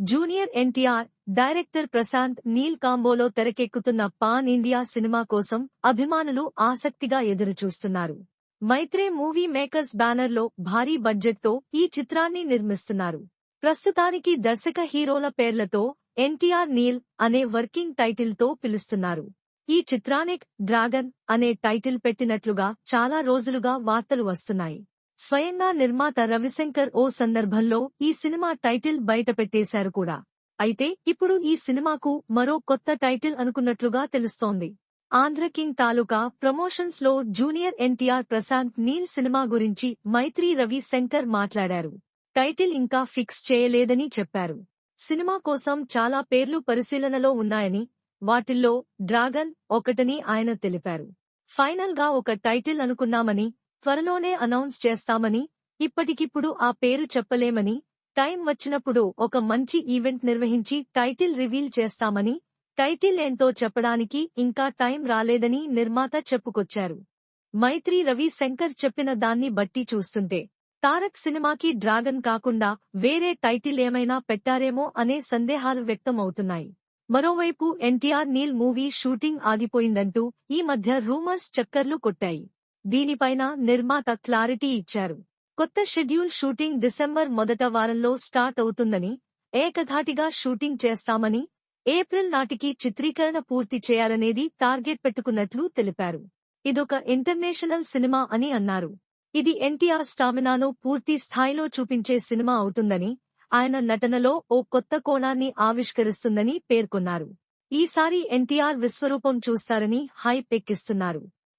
Junior NTR, director Prashanth Neel కాంబోలో తెరకెక్కుతున్న pan India cinema కోసం అభిమానులు ఆసక్తిగా ఎదురుచూస్తున్నారు. మైత్రే మూవీ మేకర్స్ బ్యానర్లో భారీ బడ్జెట్తో ఈ చిత్రాన్ని నిర్మిస్తున్నారు. ప్రస్తుతానికి దర్శక హీరోల పేర్లతో ఎన్టీఆర్ నీల్ అనే వర్కింగ్ టైటిల్తో పిలుస్తున్నారు. ఈ చిత్రానికి డ్రాగన్ అనే టైటిల్ పెట్టినట్లుగా చాలా రోజులుగా వార్తలు వస్తున్నాయి. స్వయంగా నిర్మాత రవిశంకర్ ఓ సందర్భంలో ఈ సినిమా టైటిల్ బయటపెట్టేశారు కూడా. అయితే ఇప్పుడు ఈ సినిమాకు మరో కొత్త టైటిల్ అనుకున్నట్లుగా తెలుస్తోంది. ఆంధ్ర కింగ్ తాలూకా ప్రమోషన్స్ లో జూనియర్ ఎన్టీఆర్ ప్రశాంత్ నీల్ సినిమా గురించి మైత్రి రవి శంకర్ మాట్లాడారు. టైటిల్ ఇంకా ఫిక్స్ చేయలేదని చెప్పారు. సినిమా కోసం చాలా పేర్లు పరిశీలనలో ఉన్నాయని, వాటిల్లో డ్రాగన్ ఒకటని ఆయన తెలిపారు. ఫైనల్ గా ఒక టైటిల్ అనుకున్నామని, త్వరలోనే అనౌన్స్ చేస్తామని, ఇప్పటికిప్పుడు ఆ పేరు చెప్పలేమని, టైం వచ్చినప్పుడు ఒక మంచి ఈవెంట్ నిర్వహించి టైటిల్ రివీల్ చేస్తామని, టైటిల్ ఏంటో చెప్పడానికి ఇంకా టైం రాలేదని నిర్మాత చెప్పుకొచ్చారు. మైత్రి రవి శంకర్ చెప్పిన దాన్ని బట్టి చూస్తుంటే తారక్ సినిమాకి డ్రాగన్ కాకుండా వేరే టైటిల్ ఏమైనా పెట్టారేమో అనే సందేహాలు వ్యక్తమవుతున్నాయి. మరోవైపు ఎన్టీఆర్ నీల్ మూవీ షూటింగ్ ఆగిపోయిందంటూ ఈ మధ్య రూమర్స్ చక్కర్లు కొట్టాయి. దీనిపైన నిర్మాత క్లారిటీ ఇచ్చారు. కొత్త షెడ్యూల్ షూటింగ్ డిసెంబర్ మొదట వారంలో స్టార్ట్ అవుతుందని, ఏకధాటిగా షూటింగ్ చేస్తామని, ఏప్రిల్ నాటికి చిత్రీకరణ పూర్తి చేయాలనేది టార్గెట్ పెట్టుకున్నట్లు తెలిపారు. ఇదొక ఇంటర్నేషనల్ సినిమా అని అన్నారు. ఇది ఎన్టీఆర్ స్టామినాను పూర్తి స్థాయిలో చూపించే సినిమా అవుతుందని, ఆయన నటనలో ఓ కొత్త కోణాన్ని ఆవిష్కరిస్తుందని పేర్కొన్నారు. ఈసారి ఎన్టీఆర్ విశ్వరూపం చూస్తారని హైప్ ఎక్కిస్తున్నారు.